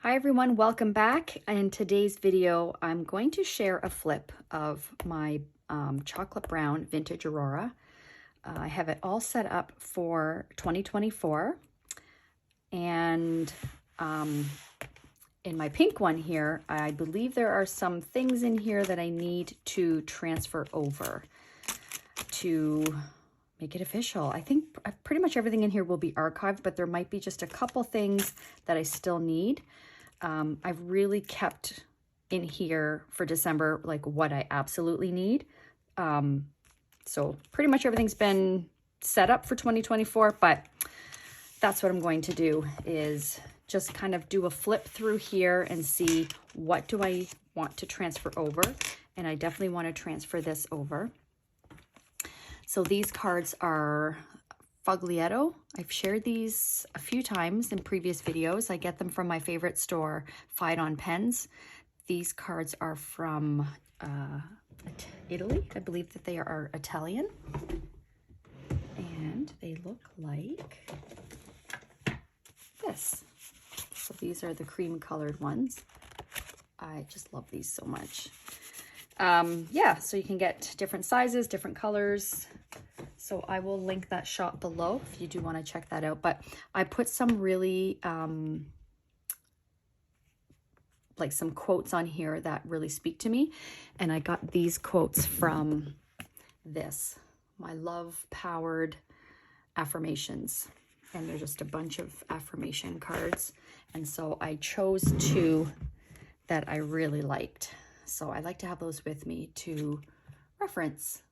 Hi everyone, welcome back. In today's video, I'm going to share a flip of my chocolate brown vintage Aurora. I have it all set up for 2024. And in my pink one here, I believe there are some things in here that I need to transfer over to make it official. I think pretty much everything in here will be archived, but there might be just a couple things that I still need. I've really kept in here for December, like what I absolutely need. So pretty much everything's been set up for 2024, but that's what I'm going to do, is just kind of do a flip through here and see what do I want to transfer over. And I definitely want to transfer this over. So these cards are Foglietto. I've shared these a few times in previous videos. I get them from my favorite store, Fight on Pens. These cards are from Italy. I believe that they are Italian. And they look like this. So these are the cream colored ones. I just love these so much. Yeah, so you can get different sizes, different colors. So I will link that shop below if you do want to check that out. But I put some really, like some quotes on here that really speak to me. And I got these quotes from this, my love-powered affirmations. And they're just a bunch of affirmation cards. And so I chose two that I really liked. So I like to have those with me to reference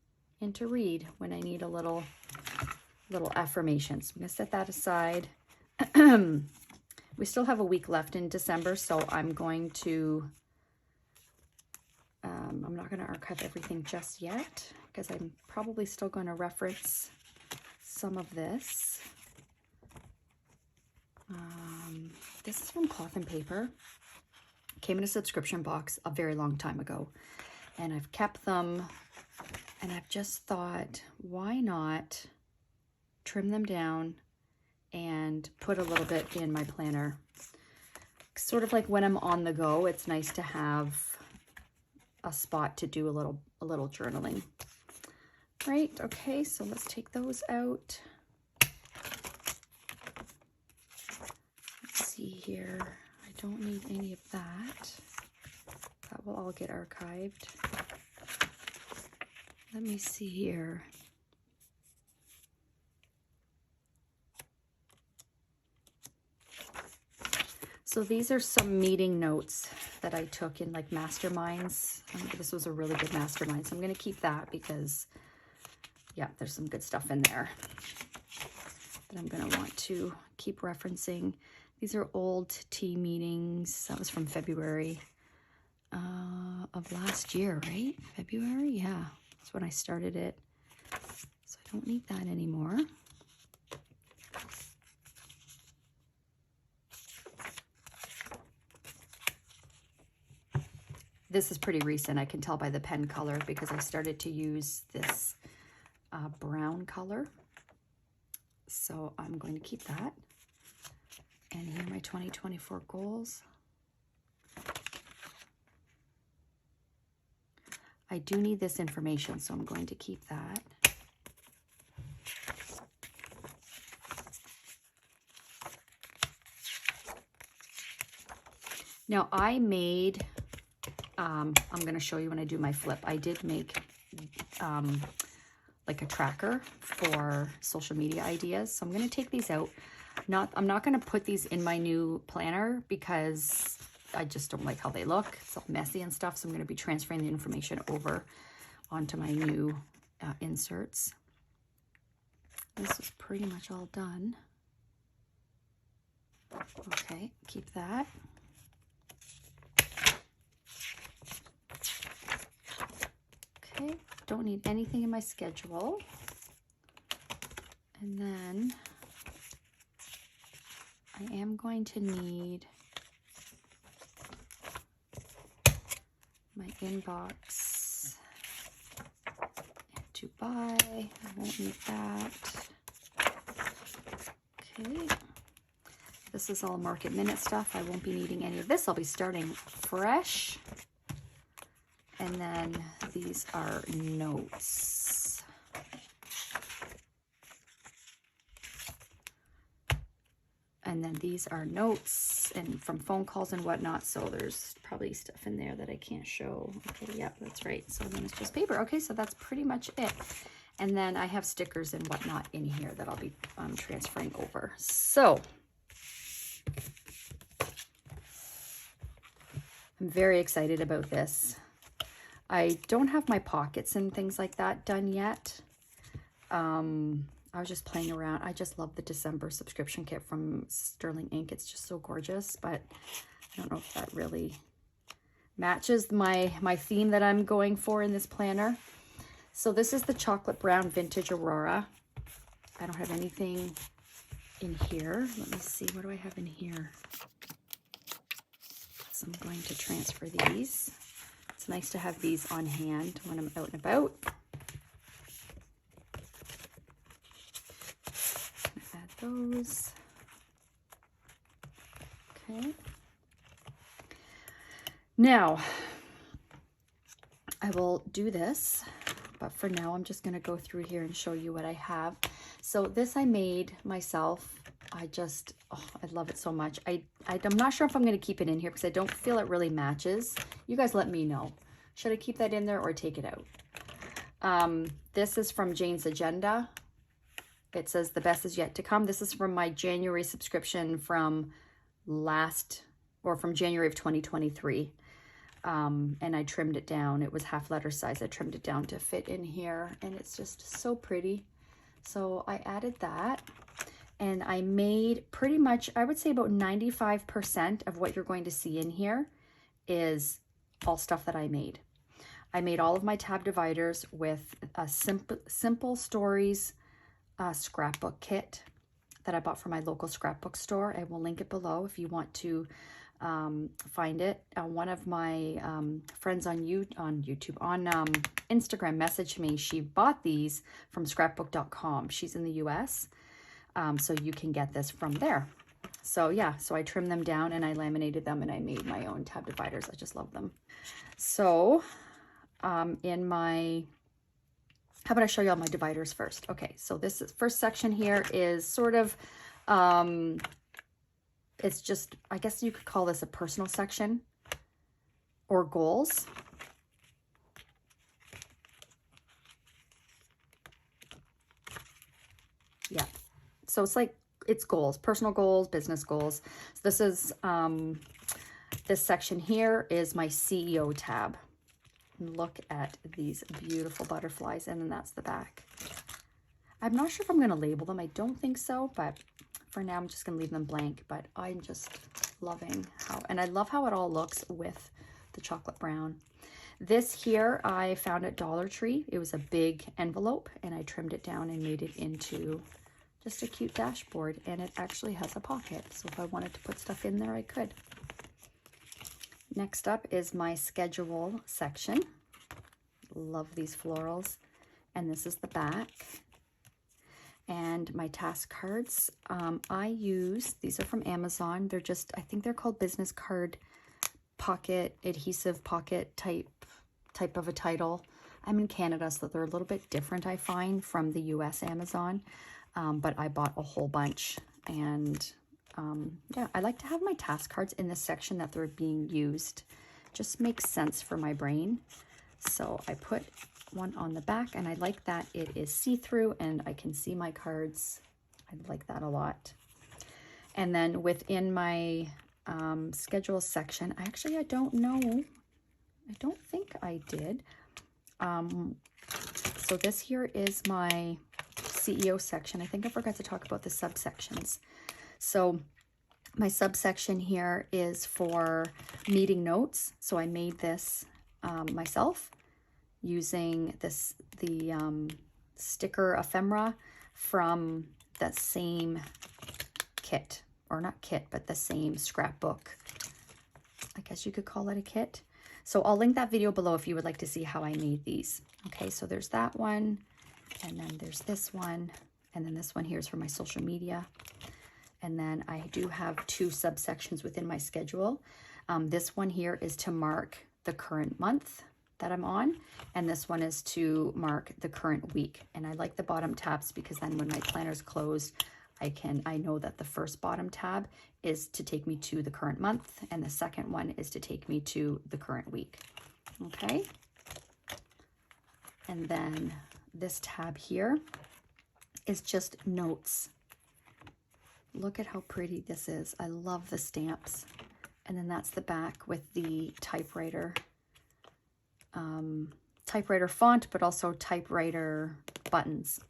and to read when I need a little affirmations. I'm going to set that aside. We still have a week left in December, so I'm going to, I'm not going to archive everything just yet because I'm probably still going to reference some of this. This is from Cloth and Paper. Came in a subscription box a very long time ago, and I've kept them. And I've just thought, why not trim them down and put a little bit in my planner? Sort of like when I'm on the go, it's nice to have a spot to do a little journaling. Right, okay, so let's take those out. Let's see here. I don't need any of that. That will all get archived. Let me see here. So these are some meeting notes that I took in like masterminds. This was a really good mastermind, so I'm going to keep that because, yeah, there's some good stuff in there that I'm going to want to keep referencing. These are old tea meetings. That was from February of last year, right? February? Yeah. That's when I started it. So I don't need that anymore. This is pretty recent. I can tell by the pen color because I started to use this brown color. So I'm going to keep that. And here are my 2024 goals. I do need this information, so I'm going to keep that. Now I made, I'm going to show you when I do my flip. I did make like a tracker for social media ideas. So I'm going to take these out. I'm not going to put these in my new planner because I just don't like how they look. It's all messy and stuff. So I'm going to be transferring the information over onto my new inserts. This is pretty much all done. Okay, keep that. Okay, don't need anything in my schedule. And then I am going to need my inbox to buy. I won't need that. Okay. This is all Market Minute stuff. I won't be needing any of this. I'll be starting fresh. And then these are notes. And then these are notes and from phone calls and whatnot. So there's probably stuff in there that I can't show. Okay, yeah, that's right. So then it's just paper. Okay, so that's pretty much it. And then I have stickers and whatnot in here that I'll be transferring over. So I'm very excited about this. I don't have my pockets and things like that done yet. I was just playing around. I just love the December subscription kit from Sterling Ink. It's just so gorgeous, but I don't know if that really matches my theme that I'm going for in this planner. So this is the Chocolate Brown Vintage Aurora. I don't have anything in here. Let me see, what do I have in here? So I'm going to transfer these. It's nice to have these on hand when I'm out and about. Add those. Okay. Now, I will do this, but for now I'm just going to go through here and show you what I have. So this I made myself. I love it so much. I'm not sure if I'm going to keep it in here because I don't feel it really matches. You guys let me know. Should I keep that in there or take it out? This is from Jane's Agenda. It says the best is yet to come. This is from my January subscription from January of 2023. And I trimmed it down. It was half letter size. I trimmed it down to fit in here and it's just so pretty. So I added that. And I made pretty much, I would say about 95% of what you're going to see in here is all stuff that I made. I made all of my tab dividers with a Simple Stories scrapbook kit that I bought from my local scrapbook store. I will link it below if you want to find it. One of my friends on Instagram messaged me. She bought these from scrapbook.com. She's in the US. So you can get this from there. So yeah, so I trimmed them down and I laminated them and I made my own tab dividers. I just love them. So how about I show you all my dividers first? Okay, so this first section here is sort of, it's just, I guess you could call this a personal section or goals. Yeah. So it's goals, personal goals, business goals. So this is, this section here is my CEO tab. Look at these beautiful butterflies, and then that's the back. I'm not sure if I'm going to label them. I don't think so, but for now I'm just going to leave them blank. But I'm just loving and I love how it all looks with the chocolate brown. This here I found at Dollar Tree. It was a big envelope, and I trimmed it down and made it into just a cute dashboard, and it actually has a pocket. So if I wanted to put stuff in there, I could. Next up is my schedule section. Love these florals. And this is the back. And my task cards. These are from Amazon. They're just, I think they're called business card pocket, adhesive pocket type of a title. I'm in Canada, so they're a little bit different, I find, from the US Amazon. But I bought a whole bunch, and yeah, I like to have my task cards in the section that they're being used. Just makes sense for my brain. So I put one on the back, and I like that it is see-through and I can see my cards. I like that a lot. And then within my schedule section, I don't know. I don't think I did. So this here is my CEO section. I think I forgot to talk about the subsections. So my subsection here is for meeting notes. So I made this myself using the sticker ephemera from that same kit, or not kit, but the same scrapbook. I guess you could call it a kit. So I'll link that video below if you would like to see how I made these. Okay, so there's that one, and then there's this one, and then this one here is for my social media. And then I do have 2 subsections within my schedule. This one here is to mark the current month that I'm on, and this one is to mark the current week. And I like the bottom tabs because then when my planner's closed, I know that the first bottom tab is to take me to the current month, and the second one is to take me to the current week. Okay. And then this tab here is just notes. Look at how pretty this is. I love the stamps. And then that's the back with the typewriter, typewriter font, but also typewriter buttons.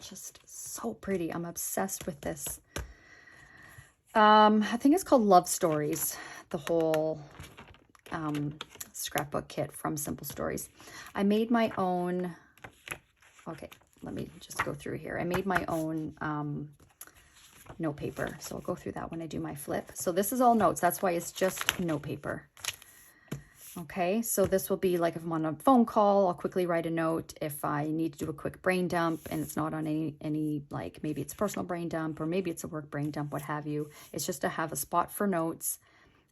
Just so pretty. I'm obsessed with this. I think it's called Love Stories, the whole scrapbook kit from Simple Stories. I made my own, okay, let me just go through here. I made my own note paper. So I'll go through that when I do my flip. So this is all notes. That's why it's just note paper. Okay, so this will be like if I'm on a phone call, I'll quickly write a note. If I need to do a quick brain dump and it's not on any like maybe it's a personal brain dump or maybe it's a work brain dump, what have you. It's just to have a spot for notes,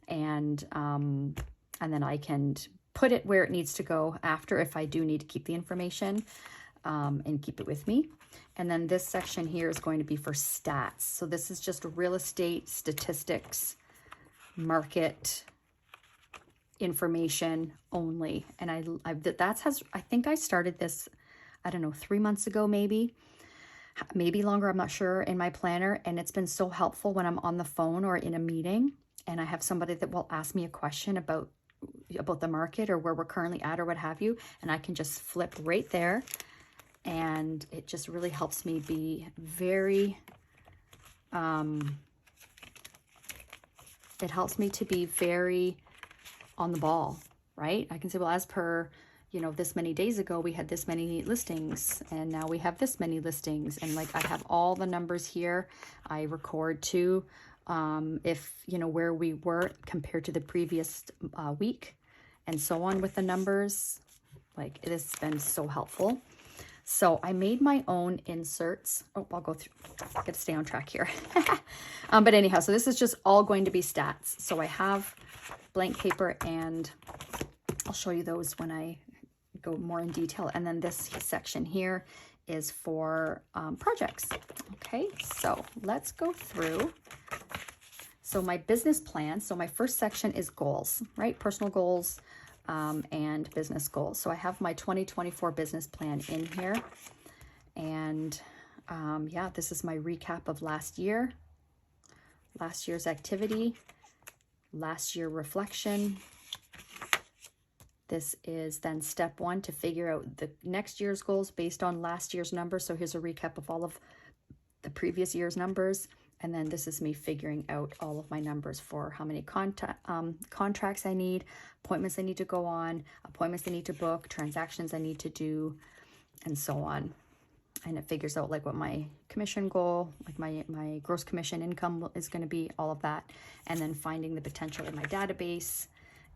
and then I can put it where it needs to go after if I do need to keep the information and keep it with me. And then this section here is going to be for stats. So this is just real estate statistics, market information only. And I think I started this, I don't know, 3 months ago, maybe longer, I'm not sure, in my planner. And it's been so helpful when I'm on the phone or in a meeting and I have somebody that will ask me a question about the market or where we're currently at or what have you. And I can just flip right there. And it just really helps me be very, it helps me to be very on the ball, right? I can say, well, as per, you know, this many days ago, we had this many listings and now we have this many listings. And like, I have all the numbers here. I record too, if, you know, where we were compared to the previous week and so on with the numbers. Like, it has been so helpful. So I made my own inserts. Oh, I'll go through, I gotta stay on track here. But anyhow, so this is just all going to be stats. So I have blank paper and I'll show you those when I go more in detail. And then this section here is for projects. Okay, so let's go through. So my business plan. So my first section is goals, right? Personal goals. And business goals. So I have my 2024 business plan in here. And yeah, this is my recap of last year's activity, last year reflection. This is then step 1 to figure out the next year's goals based on last year's numbers. So here's a recap of all of the previous year's numbers. And then this is me figuring out all of my numbers for how many contracts I need, appointments I need to go on, appointments I need to book, transactions I need to do, and so on. And it figures out like what my commission goal, like my gross commission income is going to be, all of that. And then finding the potential in my database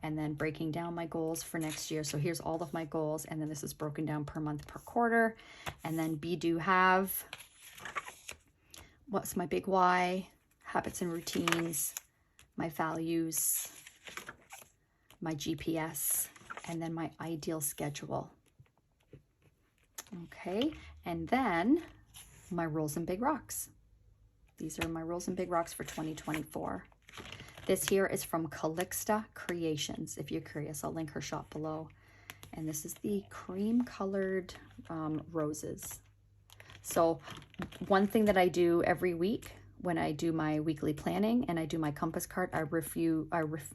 and then breaking down my goals for next year. So here's all of my goals. And then this is broken down per month, per quarter. And then be, do, have. What's my big why, habits and routines, my values, my GPS, and then my ideal schedule. Okay, and then my rules and big rocks. These are my rules and big rocks for 2024. This here is from Calixta Creations. If you're curious, I'll link her shop below. And this is the cream colored roses. So one thing that I do every week when I do my weekly planning and I do my compass card, I review, I was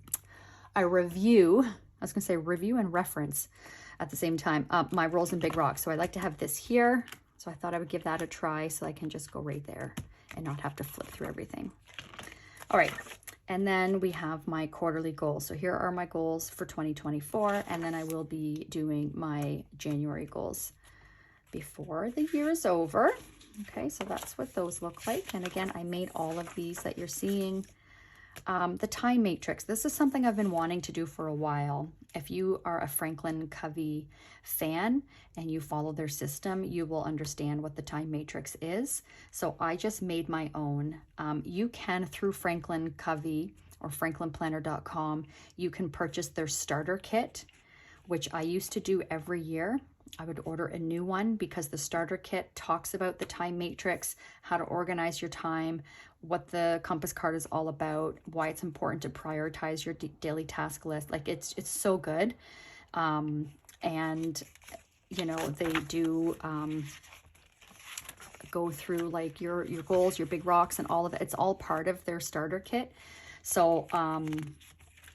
gonna say review and reference at the same time, my rolls and big rocks. So I like to have this here. So I thought I would give that a try so I can just go right there and not have to flip through everything. All right. And then we have my quarterly goals. So here are my goals for 2024. And then I will be doing my January goals before the year is over. Okay, so that's what those look like. And again, I made all of these that you're seeing The time matrix. This is something I've been wanting to do for a while. If you are a Franklin Covey fan and you follow their system, you will understand what the time matrix is. So I just made my own. You can, through Franklin Covey or franklinplanner.com, you can purchase their starter kit, which I used to do every year. I would order a new one because the starter kit talks about the time matrix, how to organize your time, what the compass card is all about, why it's important to prioritize your daily task list. Like it's so good. And you know, they do go through like your goals, your big rocks and all of it. It's all part of their starter kit. So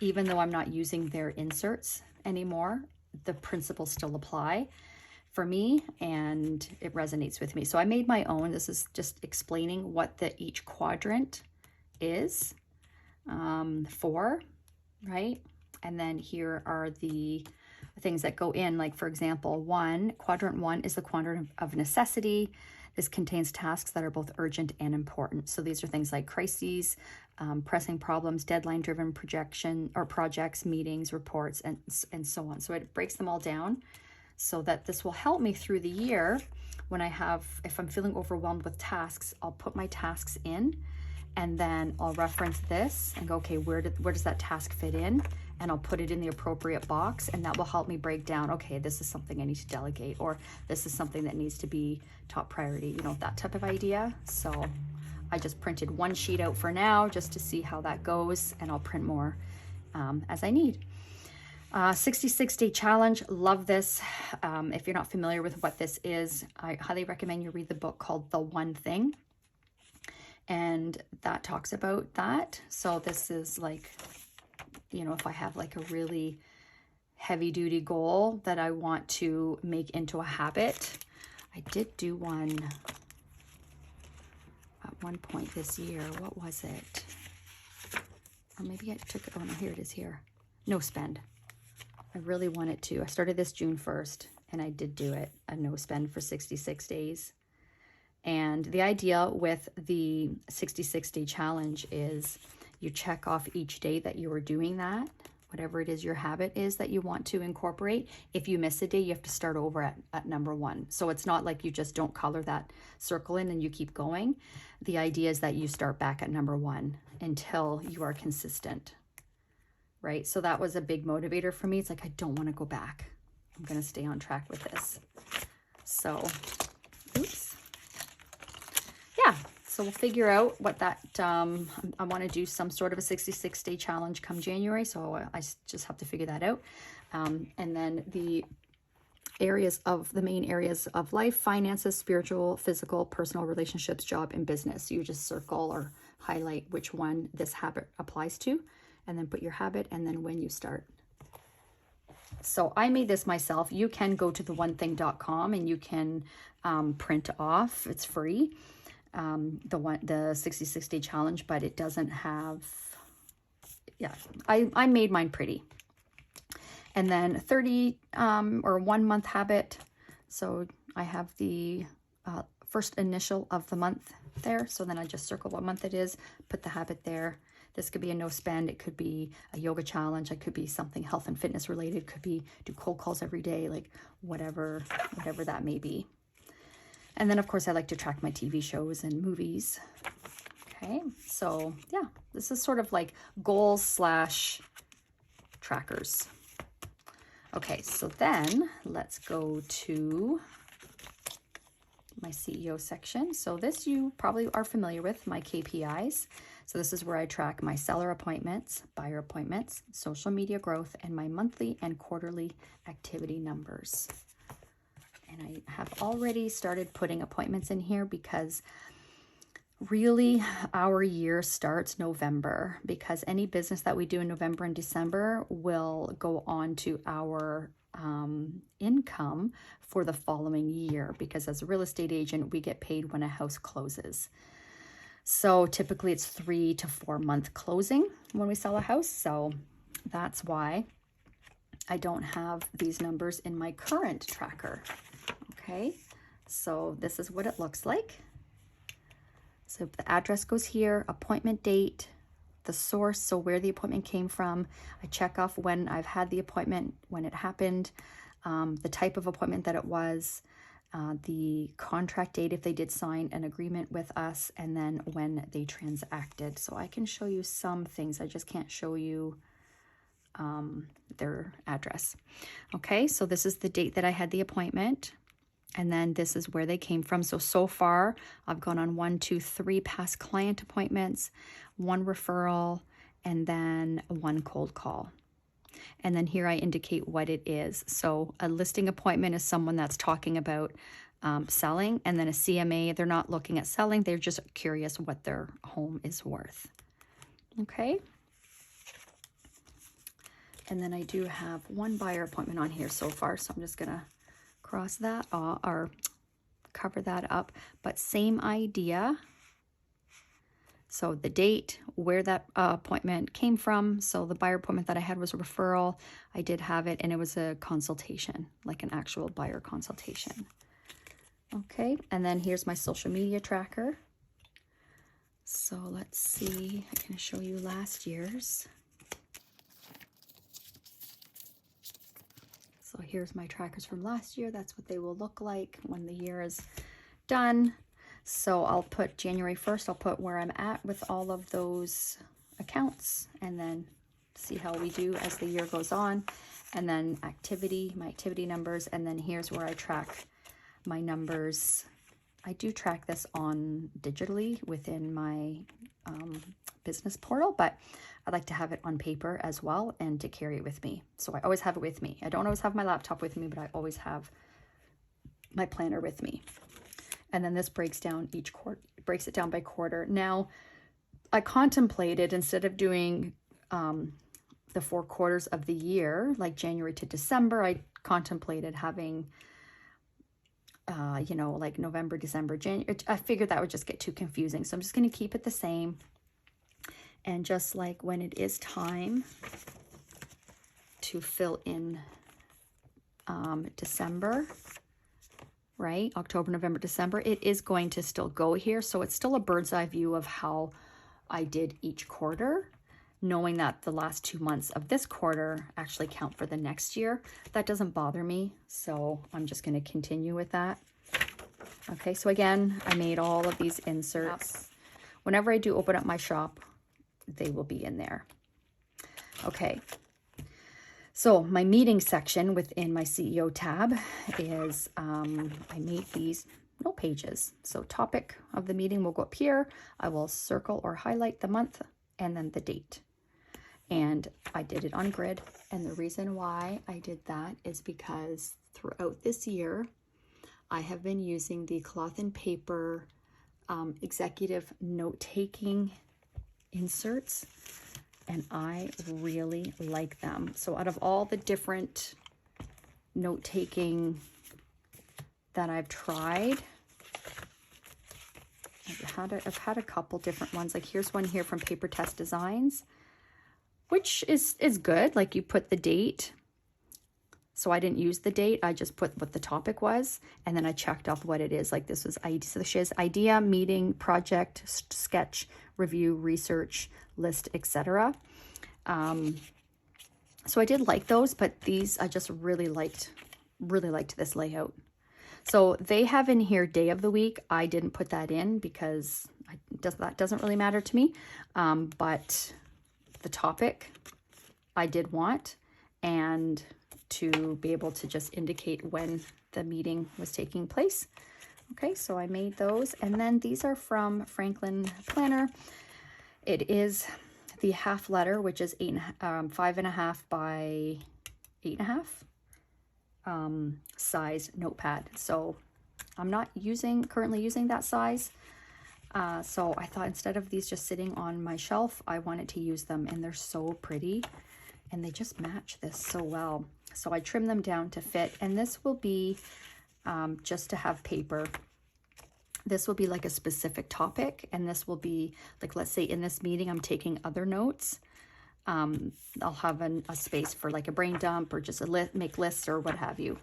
even though I'm not using their inserts anymore, the principles still apply for me and it resonates with me. So I made my own. This is just explaining what each quadrant is for, right? And then here are the things that go in, like for example, quadrant one is the quadrant of necessity. This contains tasks that are both urgent and important. So these are things like crises, pressing problems, deadline-driven projection or projects, meetings, reports, and so on. So it breaks them all down so that this will help me through the year when if I'm feeling overwhelmed with tasks, I'll put my tasks in and then I'll reference this and go, okay, where does that task fit in? And I'll put it in the appropriate box and that will help me break down, okay, this is something I need to delegate or this is something that needs to be top priority, you know, that type of idea. So I just printed one sheet out for now just to see how that goes and I'll print more as I need. 66-day challenge, love this. If you're not familiar with what this is, I highly recommend you read the book called The One Thing. And that talks about that. So this is like, you know, if I have like a really heavy duty goal that I want to make into a habit. I did do one at one point this year. What was it? Or maybe I took it. Oh no, here it is here. No spend. I really wanted to. I started this June 1st and I did do it, a no spend for 66 days. And the idea with the 66-day challenge is you check off each day that you are doing that, whatever it is your habit is that you want to incorporate. If you miss a day, you have to start over at number one. So it's not like you just don't color that circle in and you keep going. The idea is that you start back at number one until you are consistent, right? So that was a big motivator for me. It's like, I don't want to go back. I'm going to stay on track with this. So, oops. Yeah, so we'll figure out what that, I want to do some sort of a 66-day challenge come January. So I just have to figure that out. And then the main areas of life, finances, spiritual, physical, personal, relationships, job, and business. You just circle or highlight which one this habit applies to, and then put your habit and then when you start. So I made this myself. You can go to theonething.com and you can print off, it's free, the 66-day challenge, but it doesn't have, yeah, I made mine pretty. And then 30 or 1 month habit. So I have the first initial of the month there. So then I just circle what month it is, put the habit there. This could be a no spend. It could be a yoga challenge. It could be something health and fitness related. It could be do cold calls every day, like whatever that may be. And then of course I like to track my TV shows and movies. Okay, so yeah, this is sort of like goals / trackers. Okay, so then let's go to my CEO section. So this you probably are familiar with, my KPIs. So this is where I track my seller appointments, buyer appointments, social media growth, and my monthly and quarterly activity numbers. And I have already started putting appointments in here because really our year starts November, because any business that we do in November and December will go on to our income for the following year, because as a real estate agent, we get paid when a house closes. So typically it's 3 to 4 month closing when we sell a house. So that's why I don't have these numbers in my current tracker. Okay, so this is what it looks like. So the address goes here, appointment date, the source, so where the appointment came from. I check off when I've had the appointment, when it happened, the type of appointment that it was, the contract date if they did sign an agreement with us, and then when they transacted. So I can show you some things. I just can't show you their address. Okay, so this is the date that I had the appointment. And then this is where they came from. So far, I've gone on 1, 2, 3 past client appointments, 1 referral, and then 1 cold call. And then here I indicate what it is. So a listing appointment is someone that's talking about selling, and then a CMA, they're not looking at selling, they're just curious what their home is worth. Okay. And then I do have 1 buyer appointment on here so far, so I'm just gonna cross that off or cover that up, but same idea. So the date, where that appointment came from. So the buyer appointment that I had was a referral. I did have it, and it was a consultation, like an actual buyer consultation. Okay, and then here's my social media tracker. So let's see, I can show you last year's. So here's my trackers from last year. That's what they will look like when the year is done. So I'll put January 1st, I'll put where I'm at with all of those accounts, and then see how we do as the year goes on. And then activity, my activity numbers, and then here's where I track my numbers. I do track this on digitally within my business portal, but I like to have it on paper as well and to carry it with me. So I always have it with me. I don't always have my laptop with me, but I always have my planner with me. And then this breaks down each quarter, breaks it down by quarter. Now, I contemplated, instead of doing the 4 quarters of the year, like January to December, I contemplated having, you know, like November, December, January. I figured that would just get too confusing. So I'm just going to keep it the same. And just like when it is time to fill in December, right? October, November, December, it is going to still go here. So it's still a bird's eye view of how I did each quarter, knowing that the last 2 months of this quarter actually count for the next year. That doesn't bother me. So I'm just going to continue with that. Okay, so again, I made all of these inserts. Whenever I do open up my shop, they will be in there. Okay. So my meeting section within my CEO tab is, I made these note pages. So topic of the meeting will go up here. I will circle or highlight the month and then the date. And I did it on grid. And the reason why I did that is because throughout this year, I have been using the cloth and paper executive note-taking inserts, and I really like them. So out of all the different note-taking that I've tried, I've had a couple different ones. Like here's one here from Paper Test Designs, which is good. Like you put the date. So I didn't use the date. I just put what the topic was, and then I checked off what it is. Like this was so she has idea, meeting, project, sketch, review, research, list, etc. So I did like those, but these I just really liked this layout. So they have in here day of the week. I didn't put that in because that doesn't really matter to me. But the topic I did want, and to be able to just indicate when the meeting was taking place. Okay, so I made those. And then these are from Franklin Planner. It is the half letter, which is 5.5 by 8.5 size notepad. So I'm not currently using that size. So I thought instead of these just sitting on my shelf, I wanted to use them, and they're so pretty and they just match this so well. So I trimmed them down to fit, and this will be just to have paper. This will be like a specific topic, and this will be like, let's say in this meeting, I'm taking other notes. I'll have a space for like a brain dump or just make lists or what have you.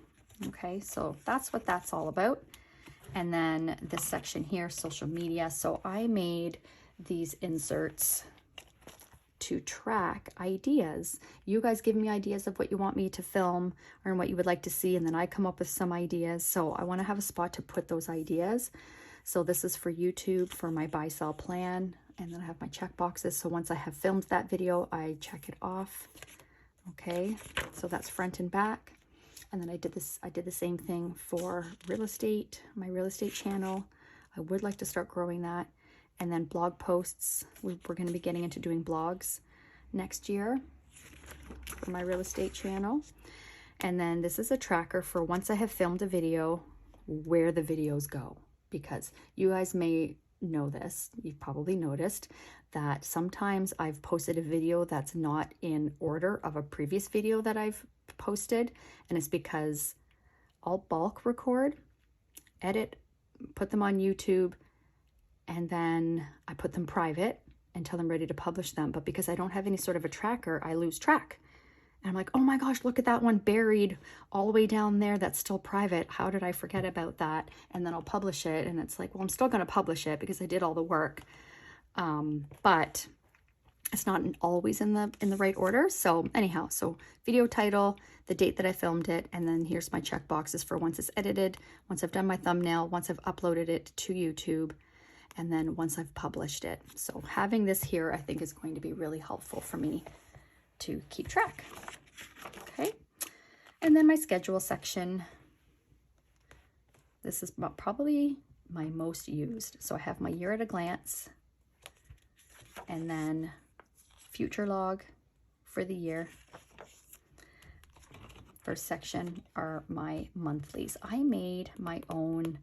Okay, so that's what that's all about. And then this section here, social media. So I made these inserts to track ideas. You guys give me ideas of what you want me to film or what you would like to see, and then I come up with some ideas. So I want to have a spot to put those ideas. So this is for YouTube, for my buy sell plan, and then I have my check boxes. So once I have filmed that video, I check it off. Okay, so that's front and back. And then I did the same thing for real estate, my real estate channel. I would like to start growing that. And then blog posts. We're going to be getting into doing blogs next year for my real estate channel. And then this is a tracker for once I have filmed a video, where the videos go. Because you guys may know this, you've probably noticed that sometimes I've posted a video that's not in order of a previous video that I've posted, and it's because I'll bulk record, edit, put them on YouTube, and then I put them private until I'm ready to publish them. But because I don't have any sort of a tracker, I lose track. And I'm like, oh my gosh, look at that one buried all the way down there that's still private. How did I forget about that? And then I'll publish it, and it's like, well, I'm still going to publish it because I did all the work. But it's not always in the right order. So anyhow, so video title, the date that I filmed it, and then here's my check boxes for once it's edited, once I've done my thumbnail, once I've uploaded it to YouTube, and then once I've published it. So having this here, I think, is going to be really helpful for me to keep track. Okay, and then my schedule section. This is probably my most used. So I have my year at a glance, and then future log for the year. First section are my monthlies. I made my own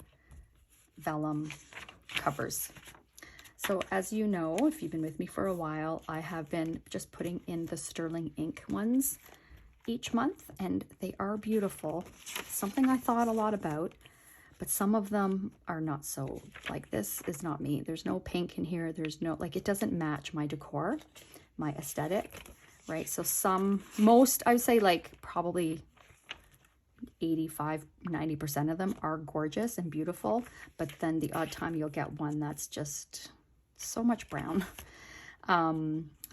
vellum covers. So as you know, if you've been with me for a while, I have been just putting in the sterling ink ones each month, and they are beautiful. Something I thought a lot about, but some of them are not so. Like, this is not me. There's no pink in here. There's no, like, it doesn't match my decor, my aesthetic, right? So most, I would say, like, probably 85–90% of them are gorgeous and beautiful, but then the odd time you'll get one that's just so much brown.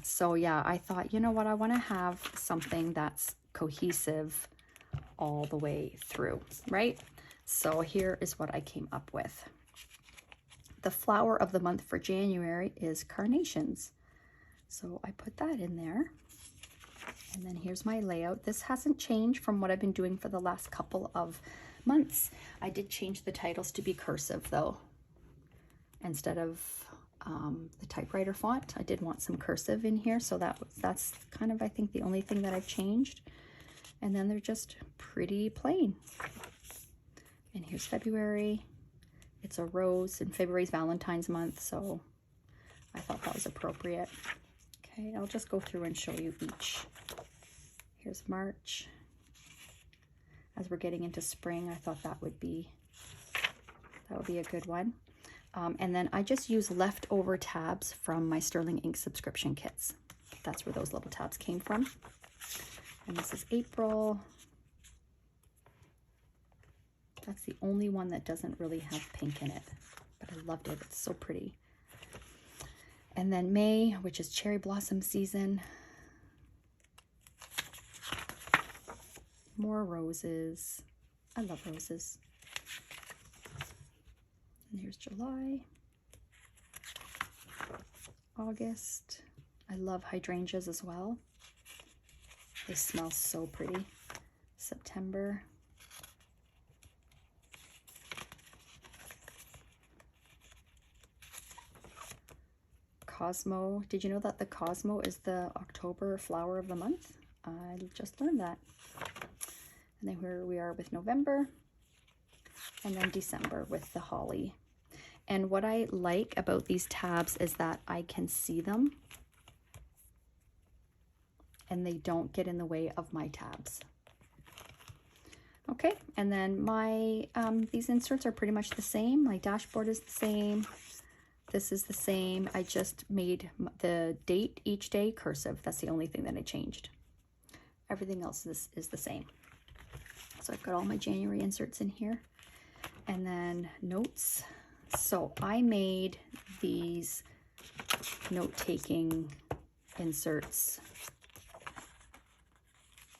So yeah, I thought, you know what, I want to have something that's cohesive all the way through, right? So here is what I came up with. The flower of the month for January is carnations. So I put that in there. And then here's my layout. This hasn't changed from what I've been doing for the last couple of months. I did change the titles to be cursive though, instead of the typewriter font. I did want some cursive in here, so that's kind of, I think, the only thing that I've changed. And then they're just pretty plain. And here's February. It's a rose, and February's Valentine's month, so I thought that was appropriate. Okay, I'll just go through and show you each. Here's March. As we're getting into spring, I thought that would be a good one. And then I just use leftover tabs from my Sterling Ink subscription kits. That's where those little tabs came from. And this is April. That's the only one that doesn't really have pink in it, but I loved it. It's so pretty. And then May, which is cherry blossom season. More roses. I love roses. And here's July. August. I love hydrangeas as well. They smell so pretty. September. Cosmo. Did you know that the Cosmo is the October flower of the month? I just learned that. And then here we are with November, and then December with the holly. And what I like about these tabs is that I can see them and they don't get in the way of my tabs. Okay, and then my these inserts are pretty much the same. My dashboard is the same. This is the same. I just made the date each day cursive. That's the only thing that I changed. Everything else is the same. So I've got all my January inserts in here. And then notes. So I made these note-taking inserts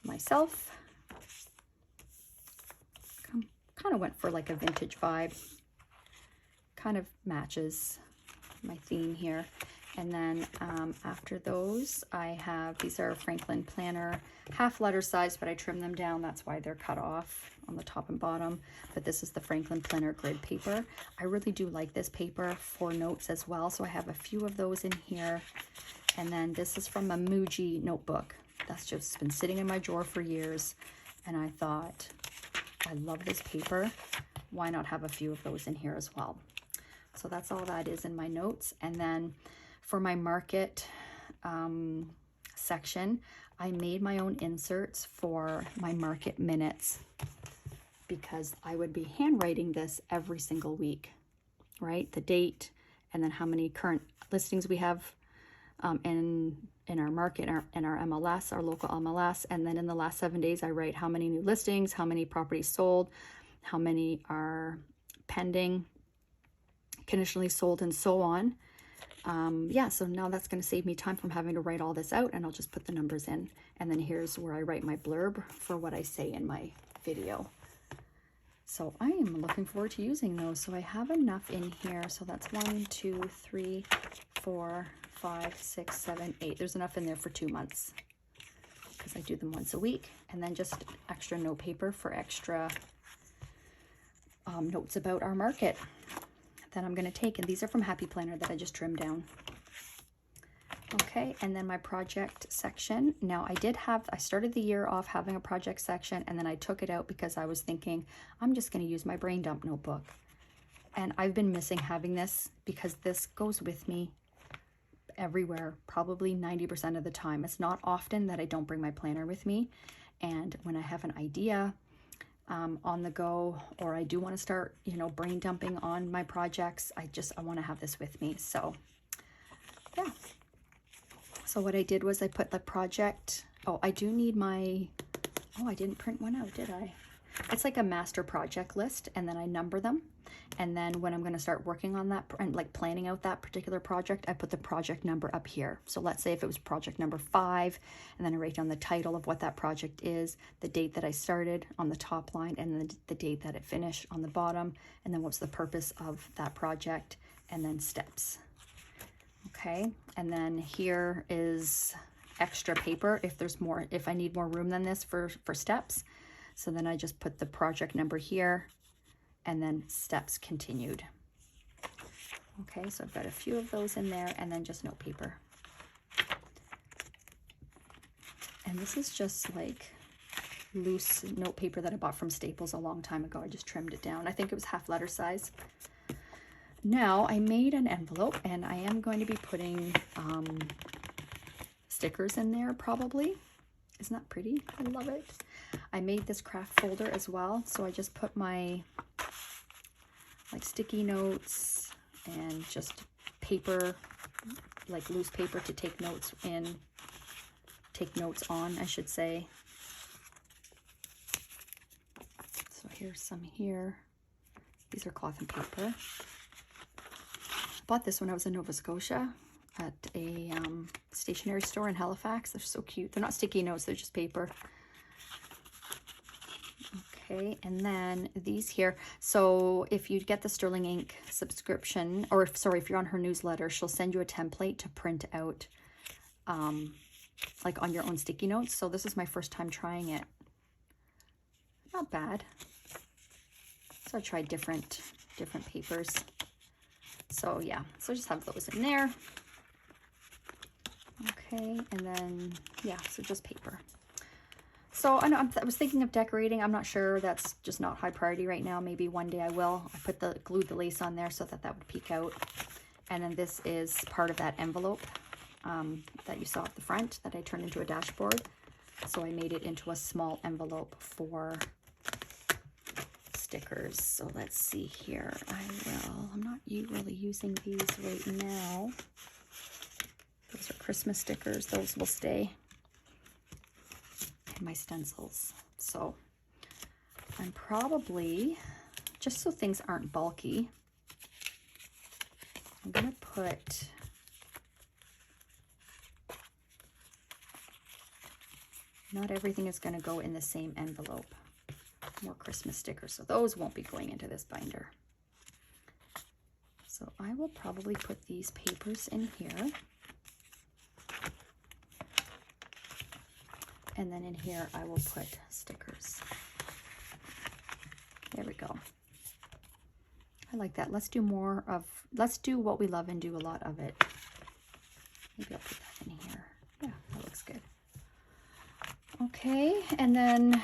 myself. Kind of went for like a vintage vibe. Kind of matches my theme here. And then after those, I have, these are Franklin Planner, half letter size, but I trimmed them down. That's why they're cut off on the top and bottom. But this is the Franklin Planner grid paper. I really do like this paper for notes as well. So I have a few of those in here. And then this is from a Muji notebook. That's just been sitting in my drawer for years. And I thought, I love this paper. Why not have a few of those in here as well? So that's all that is in my notes. And then for my market section, I made my own inserts for my market minutes because I would be handwriting this every single week, right? The date, and then how many current listings we have in our market, in our MLS, our local MLS. And then in the last 7 days, I write how many new listings, how many properties sold, how many are pending, conditionally sold, and so on. Yeah, so now that's going to save me time from having to write all this out, and I'll just put the numbers in. And then here's where I write my blurb for what I say in my video. So I am looking forward to using those. So I have enough in here. So that's 1, 2, 3, 4, 5, 6, 7, 8. There's enough in there for 2 months because I do them once a week. And then just extra note paper for extra notes about our market that I'm going to take. And these are from Happy Planner that I just trimmed down. Okay, and then my project section. Now I started the year off having a project section, and then I took it out because I was thinking I'm just going to use my brain dump notebook. And I've been missing having this because this goes with me everywhere, probably 90% of the time. It's not often that I don't bring my planner with me. And when I have an idea on the go, or I do want to start, you know, brain dumping on my projects, I want to have this with me. So yeah. So what I did was I put the project, I do need my, I didn't print one out, did I? It's like a master project list, and then I number them. And then when I'm going to start working on that and like planning out that particular project, I put the project number up here. So let's say if it was project number 5, and then I write down the title of what that project is, the date that I started on the top line, and then the date that it finished on the bottom, and then what's the purpose of that project, and then steps. Okay, and then here is extra paper if I need more room than this for steps. So then I just put the project number here, and then steps continued. Okay, so I've got a few of those in there, and then just note paper. And this is just like loose note paper that I bought from Staples a long time ago. I just trimmed it down. I think it was half letter size. Now I made an envelope, and I am going to be putting stickers in there probably. Isn't that pretty? I love it. I made this craft folder as well. So I just put my like sticky notes and just paper, like loose paper to take notes on, I should say. So here's some here. These are cloth and paper. Bought this when I was in Nova Scotia at a stationery store in Halifax. They're so cute. They're not sticky notes, they're just paper. Okay, and then these here. So if you get the Sterling Ink subscription, or if you're on her newsletter, she'll send you a template to print out like on your own sticky notes. So this is my first time trying it. Not bad. So I tried different papers. So yeah, so just have those in there. Okay, and then, yeah, so just paper. So I know I was thinking of decorating. I'm not sure. That's just not high priority right now. Maybe one day I will. I glued the lace on there so that would peek out. And then this is part of that envelope that you saw at the front that I turned into a dashboard. So I made it into a small envelope for stickers. So let's see here. I'm not really using these right now. Those are Christmas stickers. Those will stay. And my stencils. So I'm probably, just so things aren't bulky, I'm going to put Not everything is going to go in the same envelope. More Christmas stickers, so those won't be going into this binder. So I will probably put these papers in here. And then in here I will put stickers. There we go. I like that. Let's do more of, let's do what we love and do a lot of it. Maybe I'll put that in here. Yeah, that looks good. Okay, and then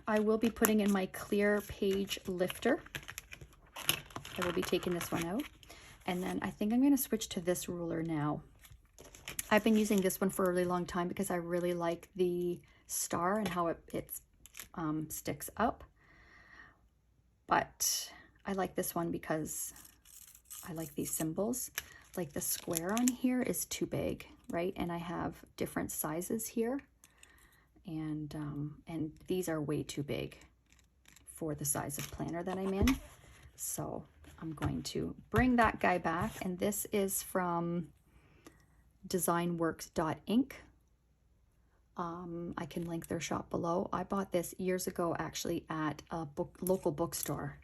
I will be putting in my clear page lifter. I will be taking this one out. And then I think I'm going to switch to this ruler now. I've been using this one for a really long time because I really like the star and how it sticks up. But I like this one because I like these symbols. Like the square on here is too big, right? And I have different sizes here. And these are way too big for the size of planner that I'm in. So I'm going to bring that guy back, and this is from designworks.inc. I can link their shop below. I bought this years ago actually at a local bookstore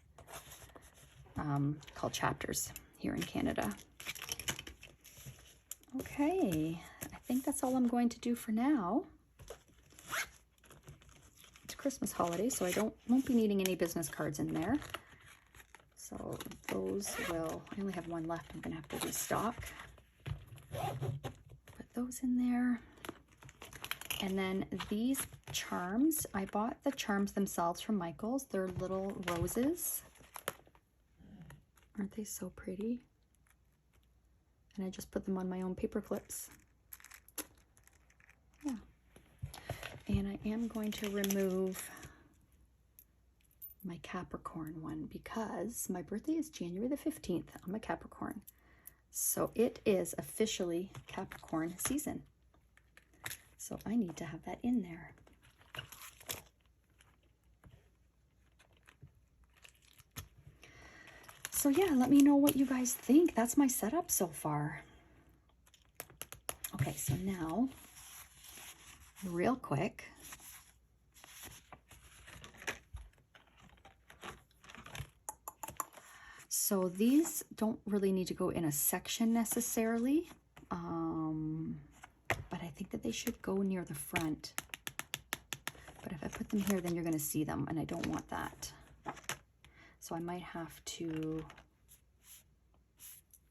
called Chapters here in Canada. Okay, I think that's all I'm going to do for now. It's Christmas holiday, so I won't be needing any business cards in there. So those will, I only have one left. I'm going to have to restock. Put those in there. And then these charms, I bought the charms themselves from Michael's. They're little roses. Aren't they so pretty? And I just put them on my own paper clips. Yeah. And I am going to remove my Capricorn one because my birthday is January the 15th. I'm a Capricorn. So it is officially Capricorn season. So I need to have that in there. So yeah, let me know what you guys think. That's my setup so far. Okay, so now, real quick, so these don't really need to go in a section necessarily, but I think that they should go near the front. But if I put them here, then you're going to see them, and I don't want that. So I might have to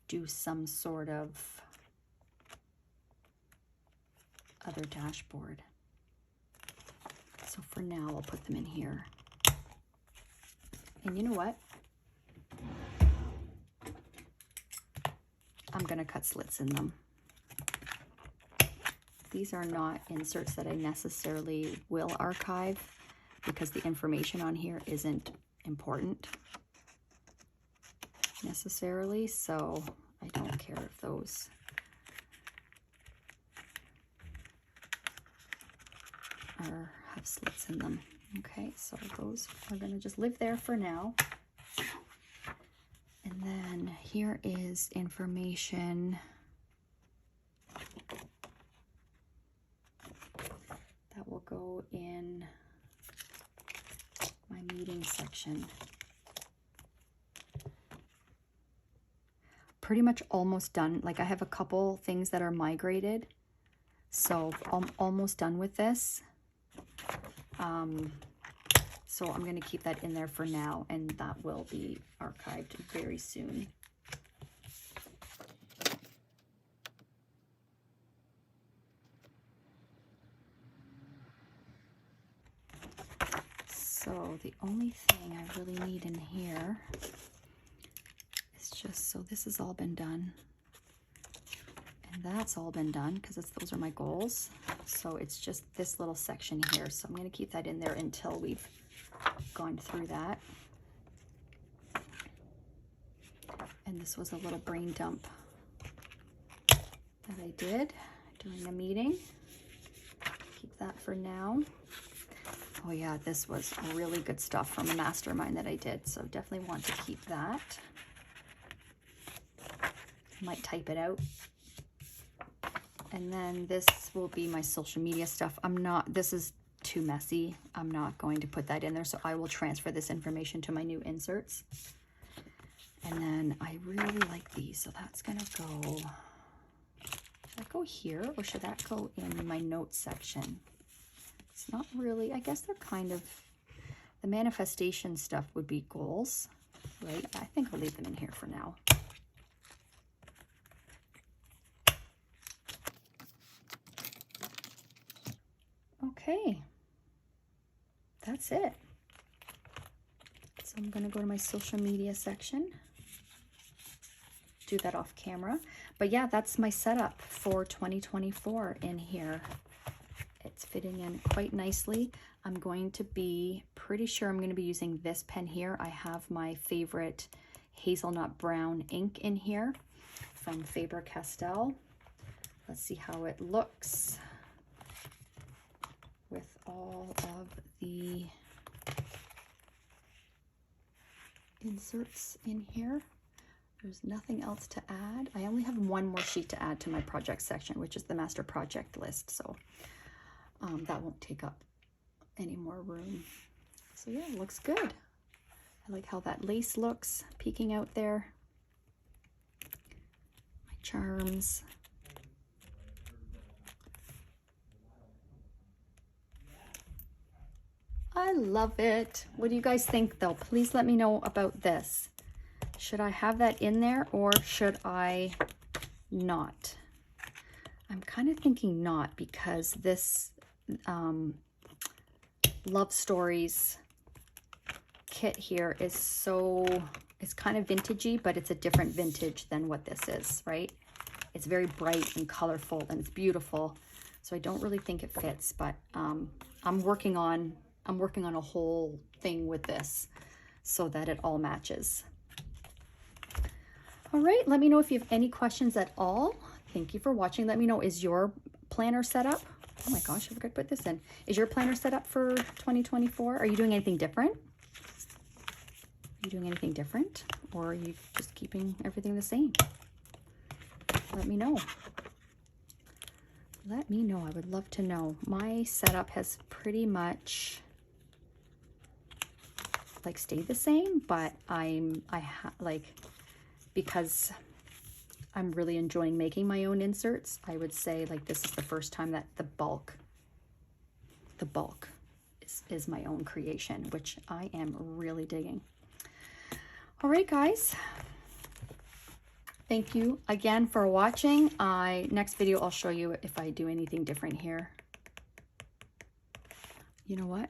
do some sort of other dashboard. So for now, I'll put them in here. And you know what? I'm going to cut slits in them. These are not inserts that I necessarily will archive because the information on here isn't important necessarily, so I don't care if those have slits in them. Okay, so those are going to just live there for now. And then here is information that will go in my meeting section. Pretty much almost done. Like I have a couple things that are migrated, so I'm almost done with this. So I'm going to keep that in there for now, and that will be archived very soon. So the only thing I really need in here is just, so this has all been done. And that's all been done because those are my goals. So it's just this little section here. So I'm going to keep that in there until we've gone through that. And this was a little brain dump that I did during a meeting. Keep that for now. Oh yeah, this was really good stuff from a mastermind that I did. So definitely want to keep that. Might type it out. And then this will be my social media stuff. This is too messy. I'm not going to put that in there, so I will transfer this information to my new inserts. And then I really like these, so that's gonna go, should that go here or should that go in my notes section? It's not really, I guess they're kind of, the manifestation stuff would be goals, right? I think I'll leave them in here for now. Okay, that's it. So I'm gonna go to my social media section, do that off camera. But yeah, that's my setup for 2024 in here. It's fitting in quite nicely. I'm going to be pretty sure I'm going to be using this pen here. I have my favorite hazelnut brown ink in here from Faber-Castell. Let's see how it looks with all of the inserts in here. There's nothing else to add. I only have one more sheet to add to my project section, which is the master project list. So that won't take up any more room. So yeah, it looks good. I like how that lace looks peeking out there. My charms. I love it. What do you guys think though? Please let me know about this. Should I have that in there or should I not? I'm kind of thinking not, because this Love Stories kit here is so, it's kind of vintagey, but it's a different vintage than what this is, right? It's very bright and colorful and it's beautiful. So I don't really think it fits, but I'm working on a whole thing with this so that it all matches. All right, let me know if you have any questions at all. Thank you for watching. Let me know, is your planner set up? Oh my gosh, I forgot to put this in. Is your planner set up for 2024? Are you doing anything different? Are you doing anything different? Or are you just keeping everything the same? Let me know. Let me know, I would love to know. My setup has pretty much like stayed the same, but because I'm really enjoying making my own inserts, I would say like this is the first time that the bulk is my own creation, which I am really digging. All right, guys. Thank you again for watching. Next video, I'll show you if I do anything different here. You know what?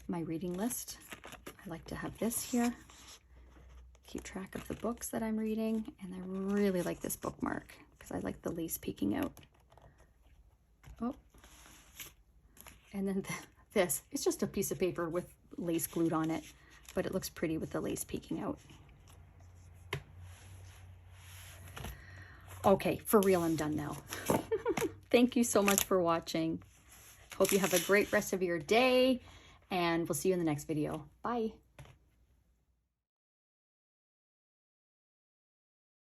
My reading list. I like to have this here. Keep track of the books that I'm reading, and I really like this bookmark because I like the lace peeking out. Oh, and then this, it's just a piece of paper with lace glued on it, but it looks pretty with the lace peeking out. Okay, for real, I'm done now. Thank you so much for watching. Hope you have a great rest of your day, and we'll see you in the next video. Bye.